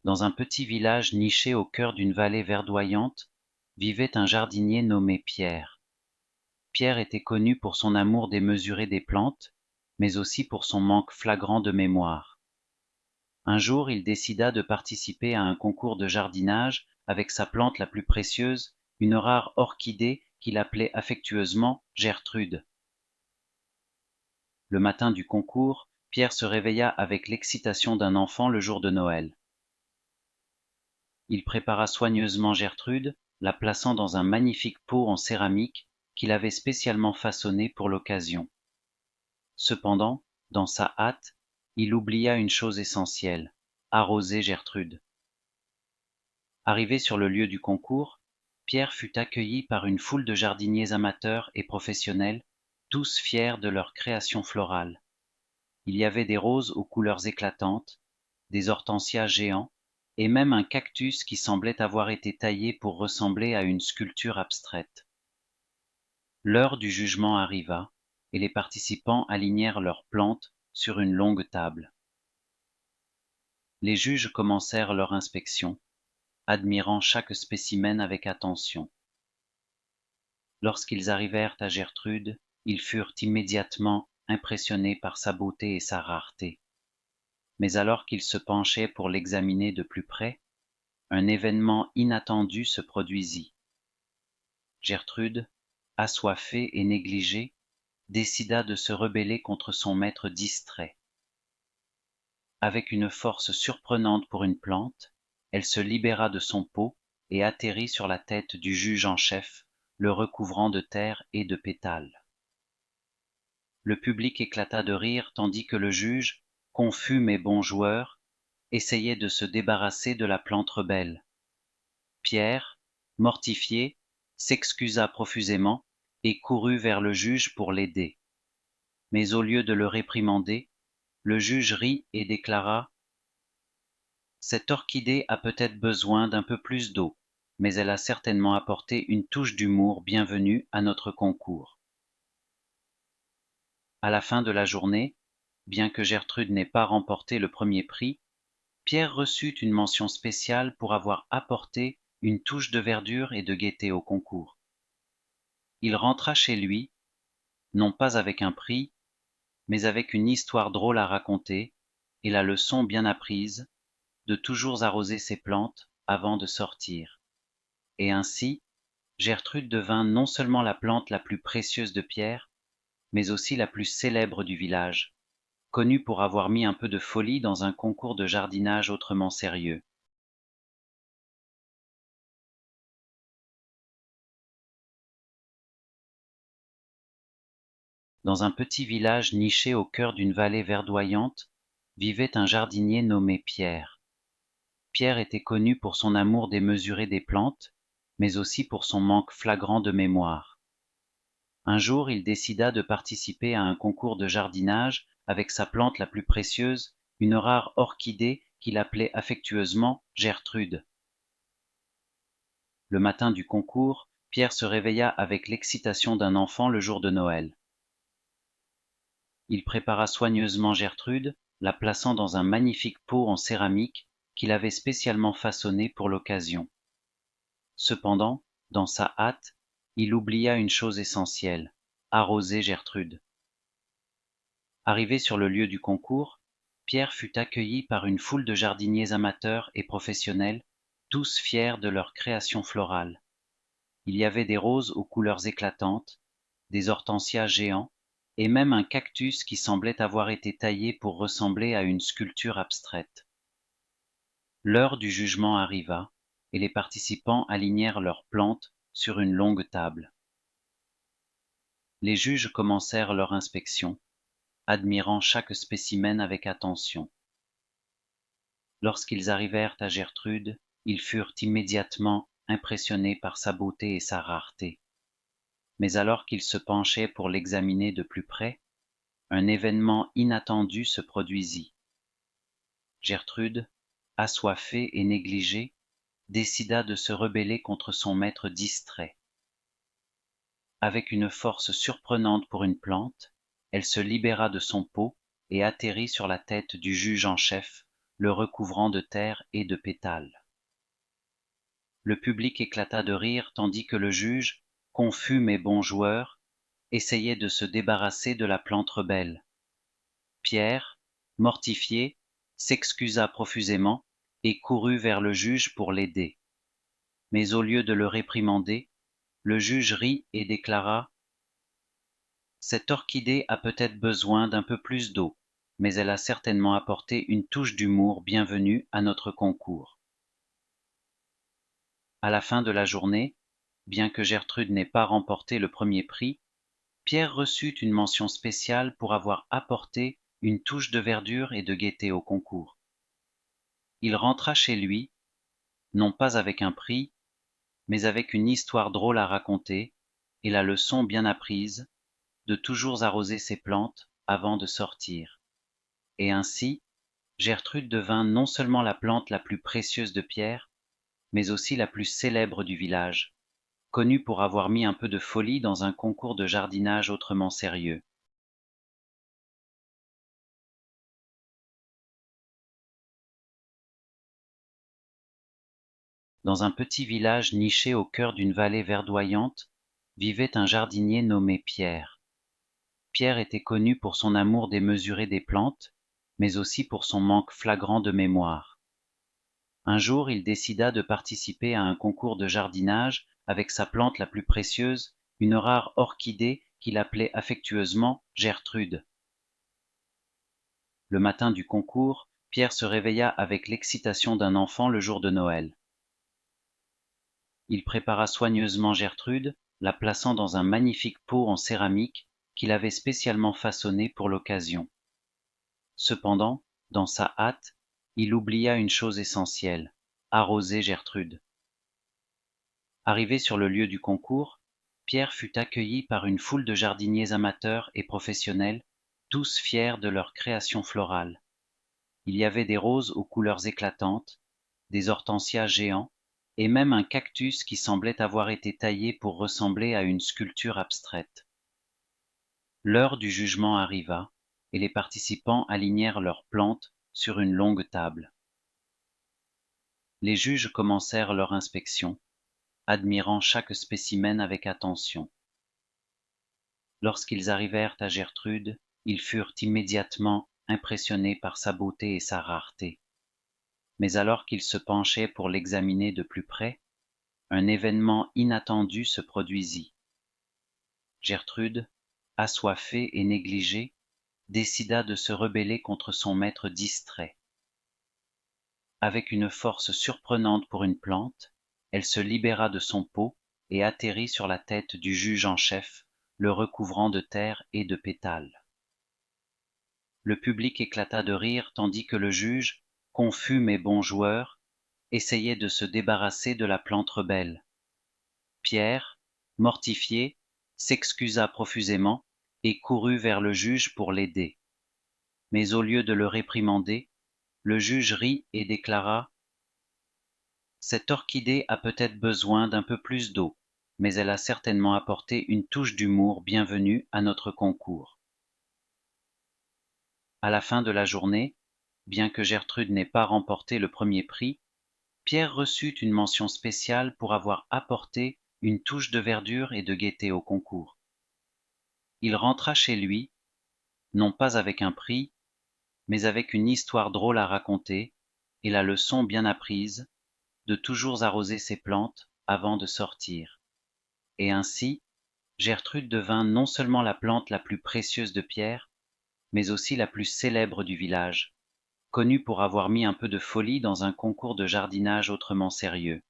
Dans un petit village niché au cœur d'une vallée verdoyante, vivait un jardinier nommé Pierre. Pierre était connu pour son amour démesuré des plantes, mais aussi pour son manque flagrant de mémoire. Un jour, il décida de participer à un concours de jardinage avec sa plante la plus précieuse, une rare orchidée qu'il appelait affectueusement Gertrude. Le matin du concours, Pierre se réveilla avec l'excitation d'un enfant le jour de Noël. Il prépara soigneusement Gertrude, la plaçant dans un magnifique pot en céramique qu'il avait spécialement façonné pour l'occasion. Cependant, dans sa hâte, il oublia une chose essentielle, arroser Gertrude. Arrivé sur le lieu du concours, Pierre fut accueilli par une foule de jardiniers amateurs et professionnels, tous fiers de leur création florale. Il y avait des roses aux couleurs éclatantes, des hortensias géants, et même un cactus qui semblait avoir été taillé pour ressembler à une sculpture abstraite. L'heure du jugement arriva, et les participants alignèrent leurs plantes sur une longue table. Les juges commencèrent leur inspection, admirant chaque spécimen avec attention. Lorsqu'ils arrivèrent à Gertrude, ils furent immédiatement impressionnés par sa beauté et sa rareté. Mais alors qu'ils se penchaient pour l'examiner de plus près, un événement inattendu se produisit. Gertrude, assoiffée et négligée, décida de se rebeller contre son maître distrait. Avec une force surprenante pour une plante, elle se libéra de son pot et atterrit sur la tête du juge en chef, le recouvrant de terre et de pétales. Le public éclata de rire tandis que le juge, confus mais bon joueur, essayait de se débarrasser de la plante rebelle. Pierre, mortifié, s'excusa profusément et courut vers le juge pour l'aider. Mais au lieu de le réprimander, le juge rit et déclara: cette orchidée a peut-être besoin d'un peu plus d'eau, mais elle a certainement apporté une touche d'humour bienvenue à notre concours. À la fin de la journée, bien que Gertrude n'ait pas remporté le premier prix, Pierre reçut une mention spéciale pour avoir apporté une touche de verdure et de gaieté au concours. Il rentra chez lui, non pas avec un prix, mais avec une histoire drôle à raconter et la leçon bien apprise de toujours arroser ses plantes avant de sortir. Et ainsi, Gertrude devint non seulement la plante la plus précieuse de Pierre, mais aussi la plus célèbre du village, connue pour avoir mis un peu de folie dans un concours de jardinage autrement sérieux. Dans un petit village niché au cœur d'une vallée verdoyante, vivait un jardinier nommé Pierre. Pierre était connu pour son amour démesuré des plantes, mais aussi pour son manque flagrant de mémoire. Un jour, il décida de participer à un concours de jardinage avec sa plante la plus précieuse, une rare orchidée qu'il appelait affectueusement Gertrude. Le matin du concours, Pierre se réveilla avec l'excitation d'un enfant le jour de Noël. Il prépara soigneusement Gertrude, la plaçant dans un magnifique pot en céramique qu'il avait spécialement façonné pour l'occasion. Cependant, dans sa hâte, il oublia une chose essentielle, arroser Gertrude. Arrivé sur le lieu du concours, Pierre fut accueilli par une foule de jardiniers amateurs et professionnels, tous fiers de leur création florale. Il y avait des roses aux couleurs éclatantes, des hortensias géants, et même un cactus qui semblait avoir été taillé pour ressembler à une sculpture abstraite. L'heure du jugement arriva, et les participants alignèrent leurs plantes sur une longue table. Les juges commencèrent leur inspection, admirant chaque spécimen avec attention. Lorsqu'ils arrivèrent à Gertrude, ils furent immédiatement impressionnés par sa beauté et sa rareté. Mais alors qu'ils se penchaient pour l'examiner de plus près, un événement inattendu se produisit. Gertrude, assoiffée et négligée, décida de se rebeller contre son maître distrait. Avec une force surprenante pour une plante, elle se libéra de son pot et atterrit sur la tête du juge en chef, le recouvrant de terre et de pétales. Le public éclata de rire tandis que le juge, confus mais bon joueur, essayait de se débarrasser de la plante rebelle. Pierre, mortifié, s'excusa profusément et courut vers le juge pour l'aider. Mais au lieu de le réprimander, le juge rit et déclara: cette orchidée a peut-être besoin d'un peu plus d'eau, mais elle a certainement apporté une touche d'humour bienvenue à notre concours. À la fin de la journée, bien que Gertrude n'ait pas remporté le premier prix, Pierre reçut une mention spéciale pour avoir apporté une touche de verdure et de gaieté au concours. Il rentra chez lui, non pas avec un prix, mais avec une histoire drôle à raconter et la leçon bien apprise de toujours arroser ses plantes avant de sortir. Et ainsi, Gertrude devint non seulement la plante la plus précieuse de Pierre, mais aussi la plus célèbre du village, connue pour avoir mis un peu de folie dans un concours de jardinage autrement sérieux. Dans un petit village niché au cœur d'une vallée verdoyante, vivait un jardinier nommé Pierre. Pierre était connu pour son amour démesuré des plantes, mais aussi pour son manque flagrant de mémoire. Un jour, il décida de participer à un concours de jardinage avec sa plante la plus précieuse, une rare orchidée qu'il appelait affectueusement Gertrude. Le matin du concours, Pierre se réveilla avec l'excitation d'un enfant le jour de Noël. Il prépara soigneusement Gertrude, la plaçant dans un magnifique pot en céramique qu'il avait spécialement façonné pour l'occasion. Cependant, dans sa hâte, il oublia une chose essentielle: arroser Gertrude. Arrivé sur le lieu du concours, Pierre fut accueilli par une foule de jardiniers amateurs et professionnels, tous fiers de leur création florale. Il y avait des roses aux couleurs éclatantes, des hortensias géants, et même un cactus qui semblait avoir été taillé pour ressembler à une sculpture abstraite. L'heure du jugement arriva, et les participants alignèrent leurs plantes sur une longue table. Les juges commencèrent leur inspection, admirant chaque spécimen avec attention. Lorsqu'ils arrivèrent à Gertrude, ils furent immédiatement impressionnés par sa beauté et sa rareté. Mais alors qu'ils se penchaient pour l'examiner de plus près, un événement inattendu se produisit. Gertrude, assoiffée et négligée, décida de se rebeller contre son maître distrait. Avec une force surprenante pour une plante, elle se libéra de son pot et atterrit sur la tête du juge en chef, le recouvrant de terre et de pétales. Le public éclata de rire tandis que le juge, confus mais bon joueur, essayait de se débarrasser de la plante rebelle. Pierre, mortifié, s'excusa profusément et courut vers le juge pour l'aider. Mais au lieu de le réprimander, le juge rit et déclara: cette orchidée a peut-être besoin d'un peu plus d'eau, mais elle a certainement apporté une touche d'humour bienvenue à notre concours. À la fin de la journée, bien que Gertrude n'ait pas remporté le premier prix, Pierre reçut une mention spéciale pour avoir apporté une touche de verdure et de gaieté au concours. Il rentra chez lui, non pas avec un prix, mais avec une histoire drôle à raconter et la leçon bien apprise de toujours arroser ses plantes avant de sortir. Et ainsi, Gertrude devint non seulement la plante la plus précieuse de Pierre, mais aussi la plus célèbre du village, connue pour avoir mis un peu de folie dans un concours de jardinage autrement sérieux.